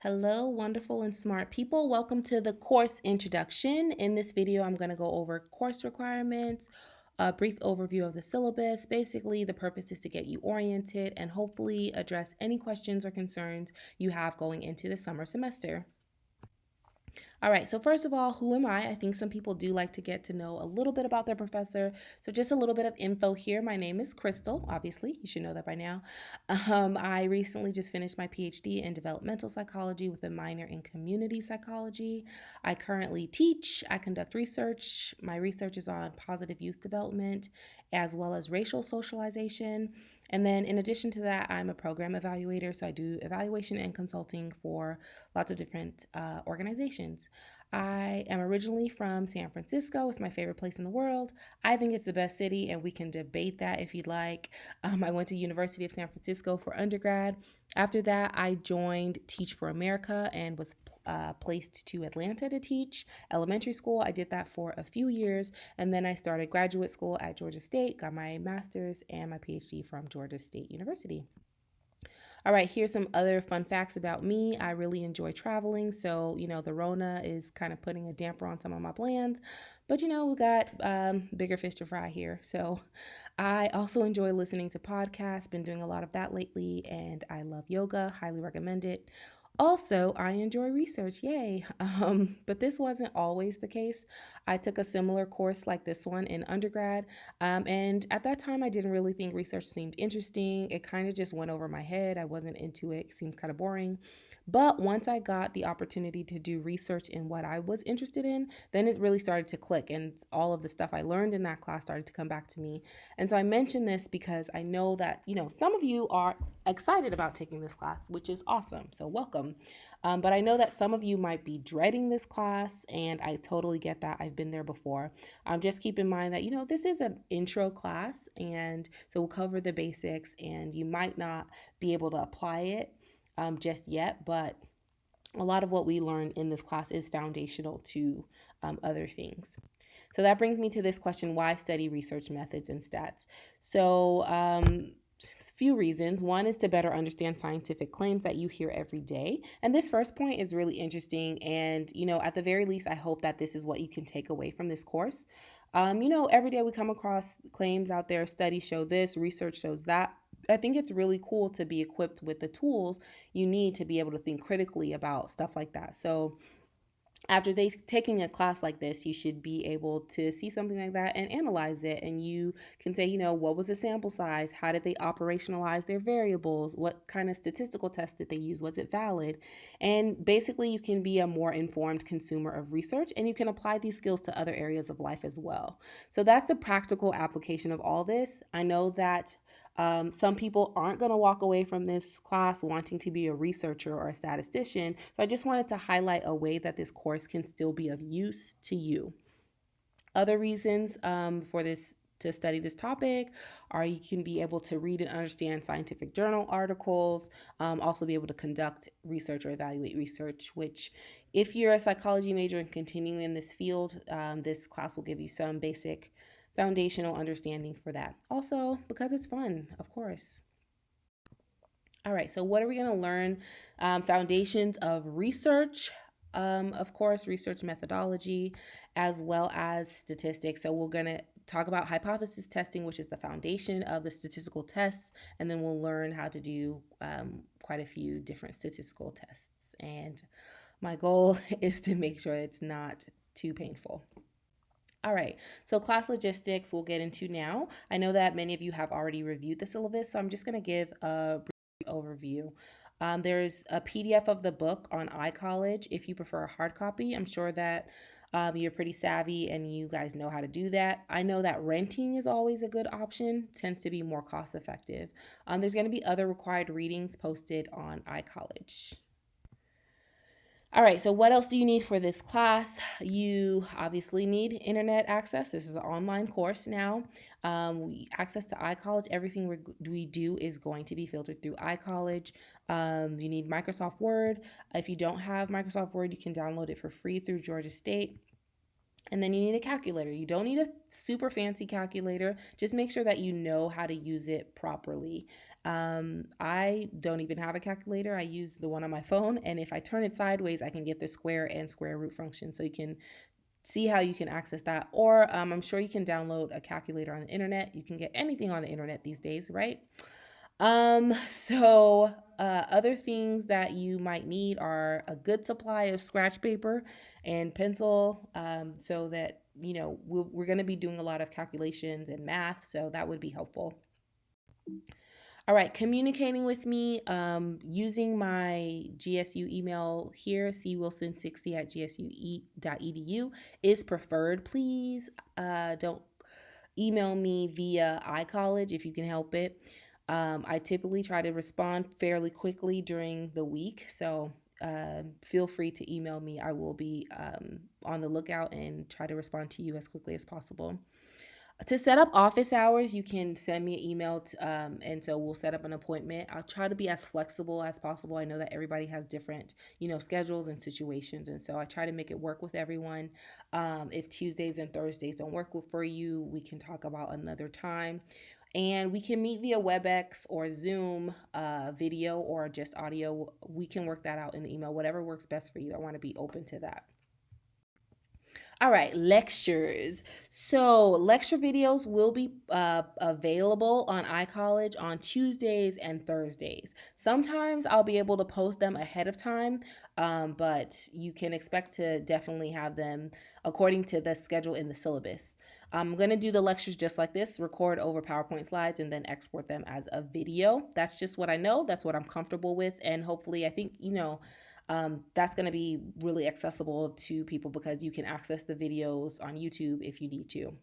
Hello, wonderful and smart people. Welcome to the course introduction. In this video, I'm going to go over course requirements, a brief overview of the syllabus. Basically, the purpose is to get you oriented and hopefully address any questions or concerns you have going into the summer semester. All right, so first of all, who am I? I think some people do like to get to know a little bit about their professor. So just a little bit of info here. My name is Crystal, obviously. You should know that by now. I recently just finished my PhD in developmental psychology with a minor in community psychology. I currently teach, I conduct research. My research is on positive youth development as well as racial socialization. And then in addition to that, I'm a program evaluator. So I do evaluation and consulting for lots of different organizations. I am originally from San Francisco. It's my favorite place in the world. I think it's the best city, and we can debate that if you'd like. I went to University of San Francisco for undergrad. After that, I joined Teach for America and was placed to Atlanta to teach elementary school. I did that for a few years, and then I started graduate school at Georgia State, got my master's and my PhD from Georgia State University. All right, here's some other fun facts about me. I really enjoy traveling. So, the Rona is kind of putting a damper on some of my plans. But, we got bigger fish to fry here. So, I also enjoy listening to podcasts, been doing a lot of that lately, and I love yoga, highly recommend it. Also, I enjoy research, yay. But this wasn't always the case. I took a similar course like this one in undergrad, and at that time, I didn't really think research seemed interesting. It kind of just went over my head. I wasn't into it, seemed kind of boring. But once I got the opportunity to do research in what I was interested in, then it really started to click, and all of the stuff I learned in that class started to come back to me. And so I mention this because I know that, some of you are excited about taking this class, which is awesome. So welcome. But I know that some of you might be dreading this class, and I totally get that. I've been there before. Just keep in mind that, this is an intro class, and so we'll cover the basics, and you might not be able to apply it just yet, but a lot of what we learn in this class is foundational to other things. So that brings me to this question: why study research methods and stats? So, few reasons. One is to better understand scientific claims that you hear every day. And this first point is really interesting. And, at the very least, I hope that this is what you can take away from this course. Every day we come across claims out there, studies show this, research shows that. I think it's really cool to be equipped with the tools you need to be able to think critically about stuff like that. So, after taking a class like this, you should be able to see something like that and analyze it. And you can say, what was the sample size? How did they operationalize their variables? What kind of statistical test did they use? Was it valid? And basically, you can be a more informed consumer of research, and you can apply these skills to other areas of life as well. So that's the practical application of all this. I know that some people aren't going to walk away from this class wanting to be a researcher or a statistician. So I just wanted to highlight a way that this course can still be of use to you. Other reasons for this to study this topic are you can be able to read and understand scientific journal articles, also be able to conduct research or evaluate research, which if you're a psychology major and continuing in this field, this class will give you some basic foundational understanding for that. Also, because it's fun, of course. All right, so what are we going to learn? Foundations of research, of course, research methodology, as well as statistics. So we're going to talk about hypothesis testing, which is the foundation of the statistical tests, and then we'll learn how to do quite a few different statistical tests. And my goal is to make sure it's not too painful. All right, so class logistics we'll get into now. I know that many of you have already reviewed the syllabus, so I'm just going to give a brief overview. There's a PDF of the book on iCollege if you prefer a hard copy. I'm sure that you're pretty savvy and you guys know how to do that. I know that renting is always a good option, tends to be more cost effective. There's going to be other required readings posted on iCollege. All right, so what else do you need for this class? You obviously need internet access. This is an online course now. Access to iCollege, everything we do is going to be filtered through iCollege. You need Microsoft Word. If you don't have Microsoft Word, you can download it for free through Georgia State. And then you need a calculator. You don't need a super fancy calculator. Just make sure that you know how to use it properly. I don't even have a calculator. I use the one on my phone. And if I turn it sideways, I can get the square and square root function. So you can see how you can access that. Or I'm sure you can download a calculator on the internet. You can get anything on the internet these days, right? Other things that you might need are a good supply of scratch paper and pencil, so that, we're going to be doing a lot of calculations and math, so that would be helpful. All right, communicating with me using my GSU email here, cwilson60 at gsu.edu is preferred. Please don't email me via iCollege if you can help it. I typically try to respond fairly quickly during the week, so feel free to email me. I will be on the lookout and try to respond to you as quickly as possible. To set up office hours, you can send me an email, and so we'll set up an appointment. I'll try to be as flexible as possible. I know that everybody has different, schedules and situations, and so I try to make it work with everyone. If Tuesdays and Thursdays don't work for you, we can talk about another time. And we can meet via WebEx or Zoom, video or just audio. We can work that out in the email, whatever works best for you. I want to be open to that. All right, lectures. So, lecture videos will be available on iCollege on Tuesdays and Thursdays. Sometimes I'll be able to post them ahead of time, but you can expect to definitely have them according to the schedule in the syllabus. I'm going to do the lectures just like this, record over PowerPoint slides, and then export them as a video. That's just what I know. That's what I'm comfortable with. And hopefully, I think, that's going to be really accessible to people because you can access the videos on YouTube if you need to.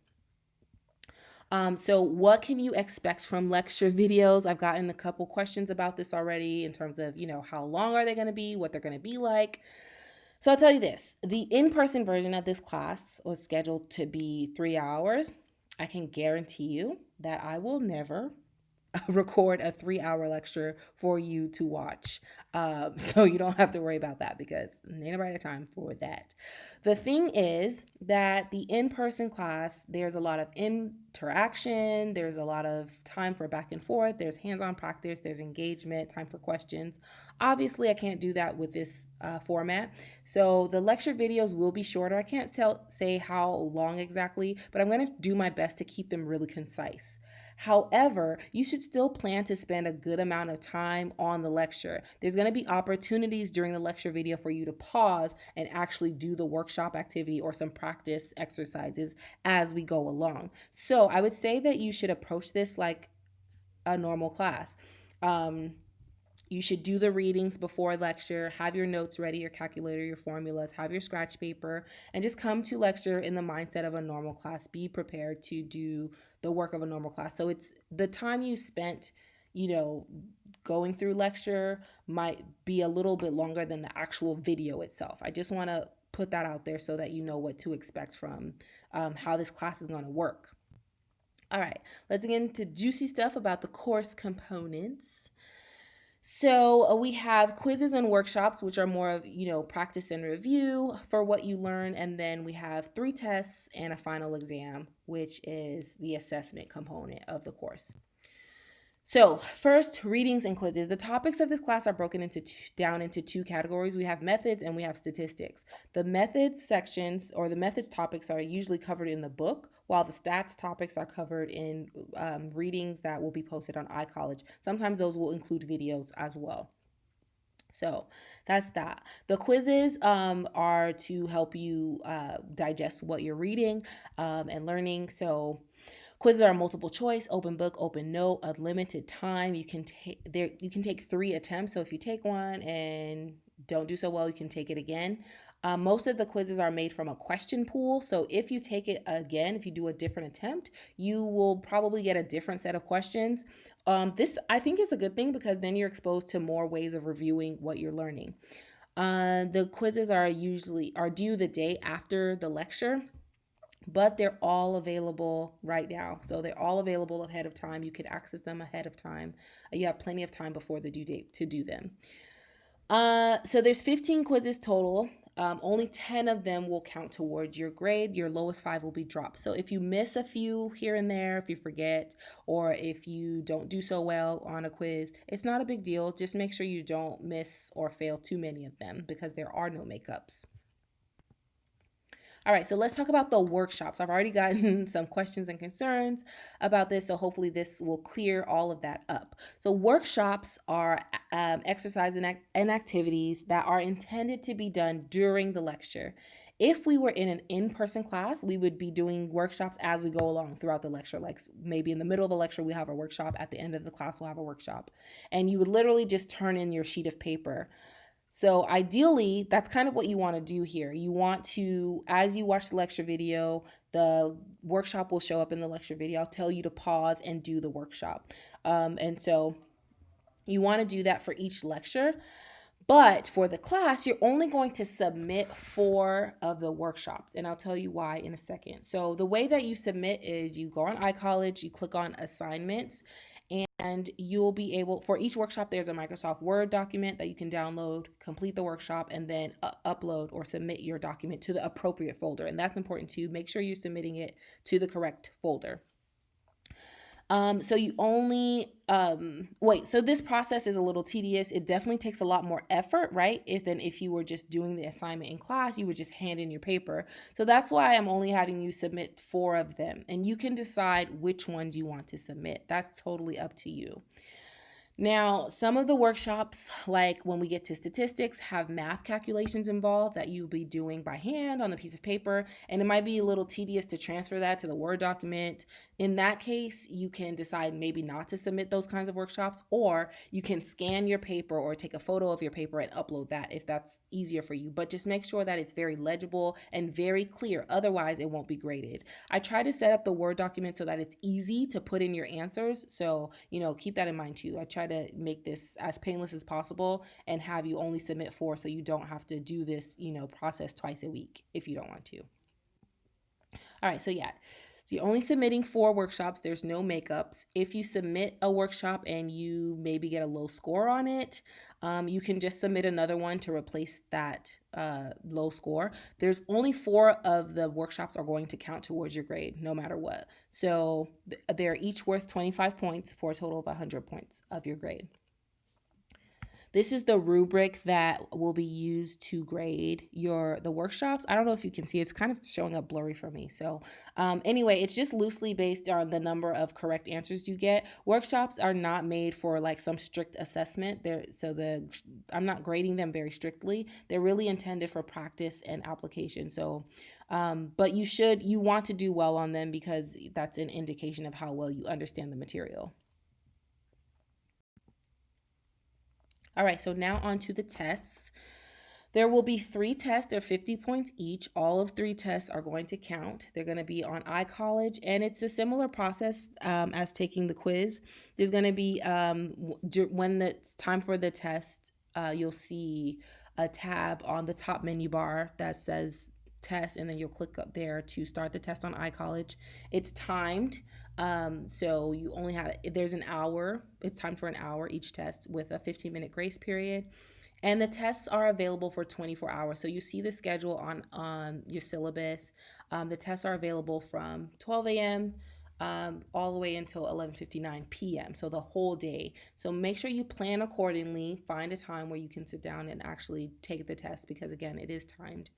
So what can you expect from lecture videos? I've gotten a couple questions about this already in terms of, how long are they going to be, what they're going to be like. So I'll tell you this, the in-person version of this class was scheduled to be 3 hours. I can guarantee you that I will never record a 3-hour lecture for you to watch. So you don't have to worry about that because ain't nobody time for that. The thing is that the in-person class, there's a lot of interaction, there's a lot of time for back and forth, there's hands-on practice, there's engagement, time for questions. Obviously, I can't do that with this format. So the lecture videos will be shorter. I can't say how long exactly, but I'm going to do my best to keep them really concise. However, you should still plan to spend a good amount of time on the lecture. There's going to be opportunities during the lecture video for you to pause and actually do the workshop activity or some practice exercises as we go along. So I would say that you should approach this like a normal class. You should do the readings before lecture, have your notes ready, your calculator, your formulas, have your scratch paper, and just come to lecture in the mindset of a normal class. Be prepared to do the work of a normal class. So it's the time you spent, going through lecture might be a little bit longer than the actual video itself. I just want to put that out there so that you know what to expect from how this class is going to work. All right, let's get into juicy stuff about the course components. So we have quizzes and workshops, which are more of, practice and review for what you learn. And then we have 3 tests and a final exam, which is the assessment component of the course. So first, readings and quizzes. The topics of this class are broken down into 2 categories. We have methods and we have statistics. The methods sections or the methods topics are usually covered in the book, while the stats topics are covered in readings that will be posted on iCollege. Sometimes those will include videos as well. So that's that. The quizzes are to help you digest what you're reading and learning. So quizzes are multiple choice, open book, open note, unlimited time. You can take 3 attempts. So if you take one and don't do so well, you can take it again. Most of the quizzes are made from a question pool. So if you take it again, if you do a different attempt, you will probably get a different set of questions. This, I think, is a good thing because then you're exposed to more ways of reviewing what you're learning. The quizzes are due the day after the lecture, but they're all available right now. So they're all available ahead of time. You could access them ahead of time. You have plenty of time before the due date to do them. So there's 15 quizzes total. only 10 of them will count towards your grade. Your lowest 5 will be dropped. So if you miss a few here and there, if you forget, or if you don't do so well on a quiz, it's not a big deal. Just make sure you don't miss or fail too many of them because there are no makeups. All right, so let's talk about the workshops. I've already gotten some questions and concerns about this, so hopefully this will clear all of that up. So workshops are exercises and activities that are intended to be done during the lecture. If we were in an in-person class, we would be doing workshops as we go along throughout the lecture. Like maybe in the middle of a lecture, we have a workshop. At the end of the class, we'll have a workshop. And you would literally just turn in your sheet of paper. So ideally, that's kind of what you want to do here. You want to, as you watch the lecture video, the workshop will show up in the lecture video. I'll tell you to pause and do the workshop. And so you want to do that for each lecture. But for the class, you're only going to submit 4 of the workshops, and I'll tell you why in a second. So the way that you submit is you go on iCollege, you click on assignments, and you'll be able, for each workshop, there's a Microsoft Word document that you can download, complete the workshop, and then upload or submit your document to the appropriate folder. And that's important too. Make sure you're submitting it to the correct folder. So you only so this process is a little tedious. It definitely takes a lot more effort, right? Than if you were just doing the assignment in class, you would just hand in your paper. So that's why I'm only having you submit 4 of them, and you can decide which ones you want to submit. That's totally up to you. Now, some of the workshops, like when we get to statistics, have math calculations involved that you'll be doing by hand on a piece of paper, and it might be a little tedious to transfer that to the Word document. In that case, you can decide maybe not to submit those kinds of workshops, or you can scan your paper or take a photo of your paper and upload that if that's easier for you. But just make sure that it's very legible and very clear. Otherwise, it won't be graded. I try to set up the Word document so that it's easy to put in your answers. So, keep that in mind too. I try to make this as painless as possible and have you only submit 4 so you don't have to do this, process twice a week if you don't want to. All right, so you're only submitting 4 workshops. There's no makeups. If you submit a workshop and you maybe get a low score on it, you can just submit another one to replace that low score. There's only 4 of the workshops are going to count towards your grade, no matter what. So they're each worth 25 points for a total of 100 points of your grade. This is the rubric that will be used to grade the workshops. I don't know if you can see, it's kind of showing up blurry for me. So anyway, it's just loosely based on the number of correct answers you get. Workshops are not made for like some strict assessment. I'm not grading them very strictly. They're really intended for practice and application. So but you want to do well on them because that's an indication of how well you understand the material. All right, so now on to the tests. There will be 3 tests. They're 50 points each. All of 3 tests are going to count. They're going to be on iCollege, and it's a similar process as taking the quiz. There's going to be, when it's time for the test, you'll see a tab on the top menu bar that says test, and then you'll click up there to start the test on iCollege. It's timed. So you only there's an hour. It's timed for an hour each test with a 15-minute grace period. And the tests are available for 24 hours. So you see the schedule on your syllabus. The tests are available from 12 a.m. All the way until 11:59 p.m. So the whole day. So make sure you plan accordingly. Find a time where you can sit down and actually take the test because, again, it is timed.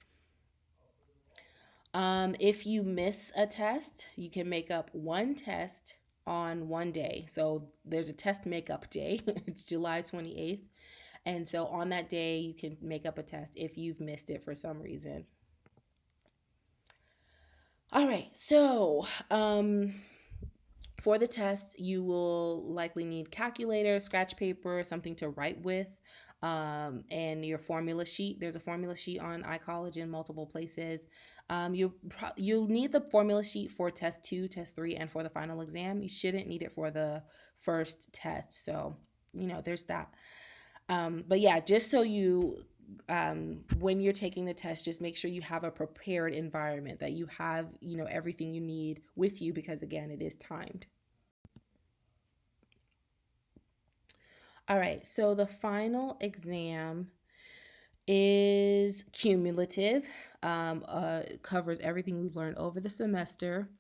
If you miss a test, you can make up 1 test on one day. So there's a test makeup day. It's July 28th. And so on that day, you can make up a test if you've missed it for some reason. All right, so for the test, you will likely need calculator, scratch paper, something to write with, and your formula sheet. There's a formula sheet on iCollege in multiple places. You'll need the formula sheet for test 2, test 3, and for the final exam. You shouldn't need it for the first test. So, there's that. But yeah, just so when you're taking the test, just make sure you have a prepared environment, that you have, everything you need with you because, again, it is timed. All right, so the final exam is cumulative, covers everything we've learned over the semester.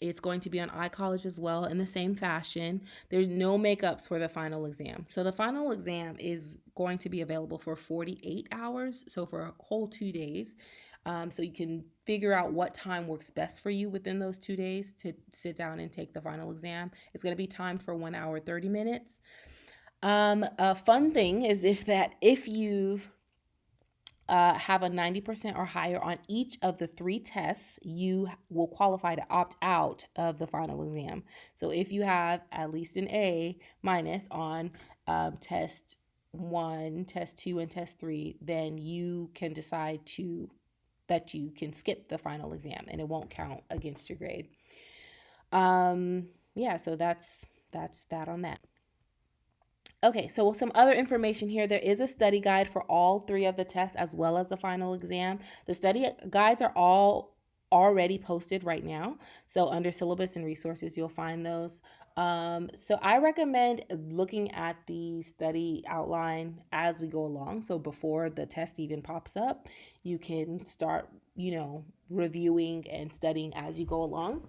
It's going to be on iCollege as well in the same fashion. There's no makeups for the final exam. So the final exam is going to be available for 48 hours, so for a whole 2 days. So you can figure out what time works best for you within those 2 days to sit down and take the final exam. It's going to be timed for 1 hour, 30 minutes. A fun thing is if you've have a 90% or higher on each of the 3 tests, you will qualify to opt out of the final exam. So if you have at least an A minus on test 1, test 2, and test 3, then you can decide that you can skip the final exam and it won't count against your grade. Yeah, so that's that on that. Okay, so with some other information here, there is a study guide for all 3 of the tests as well as the final exam. The study guides are all already posted right now. So under syllabus and resources, you'll find those. So I recommend looking at the study outline as we go along. So before the test even pops up, you can start, reviewing and studying as you go along.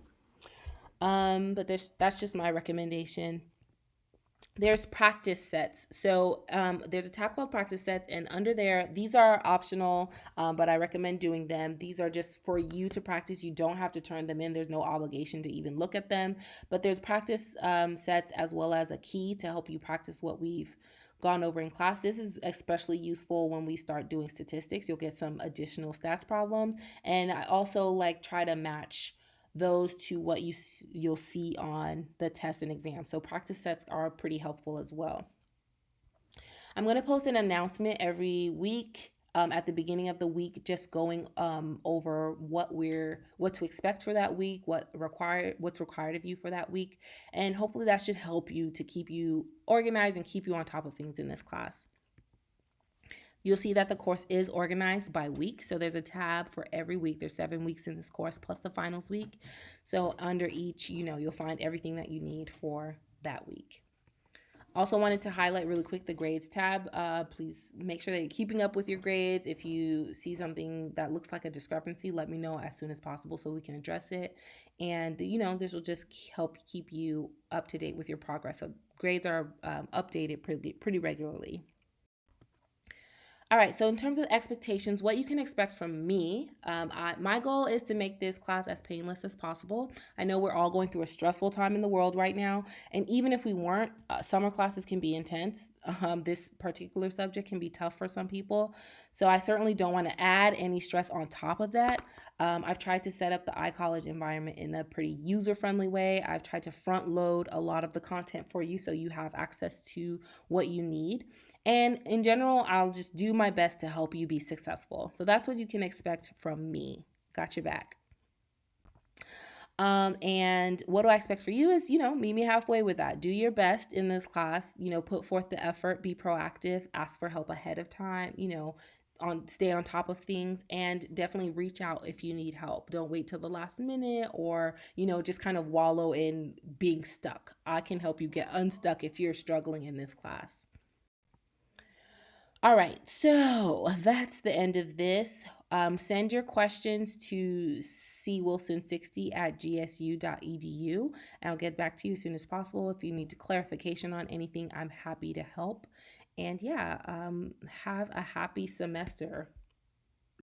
But that's just my recommendation. There's practice sets. So there's a tab called practice sets, and under there, these are optional, but I recommend doing them. These are just for you to practice. You don't have to turn them in. There's no obligation to even look at them, but there's practice sets as well as a key to help you practice what we've gone over in class. This is especially useful when we start doing statistics. You'll get some additional stats problems, and I also try to match those to what you'll see on the test and exam. So practice sets are pretty helpful as well. I'm going to post an announcement every week at the beginning of the week, just going over what to expect for that week, what's required of you for that week, and hopefully that should help you to keep you organized and keep you on top of things in this class. You'll see that the course is organized by week. So there's a tab for every week. There's 7 weeks in this course plus the finals week. So under each, you'll find everything that you need for that week. Also wanted to highlight really quick the grades tab. Please make sure that you're keeping up with your grades. If you see something that looks like a discrepancy, let me know as soon as possible so we can address it. And, this will just help keep you up to date with your progress. So grades are updated pretty regularly. All right, so in terms of expectations, what you can expect from me, my goal is to make this class as painless as possible. I know we're all going through a stressful time in the world right now, and even if we weren't, summer classes can be intense. This particular subject can be tough for some people, so I certainly don't want to add any stress on top of that. I've tried to set up the iCollege environment in a pretty user-friendly way. I've tried to front load a lot of the content for you so you have access to what you need. And in general, I'll just do my best to help you be successful. So that's what you can expect from me. Got your back. And what do I expect for you is, meet me halfway with that. Do your best in this class, put forth the effort, be proactive, ask for help ahead of time, stay on top of things, and definitely reach out if you need help. Don't wait till the last minute or, just kind of wallow in being stuck. I can help you get unstuck if you're struggling in this class. All right, so that's the end of this. Send your questions to cwilson60@gsu.edu, and I'll get back to you as soon as possible. If you need clarification on anything, I'm happy to help. And yeah, have a happy semester.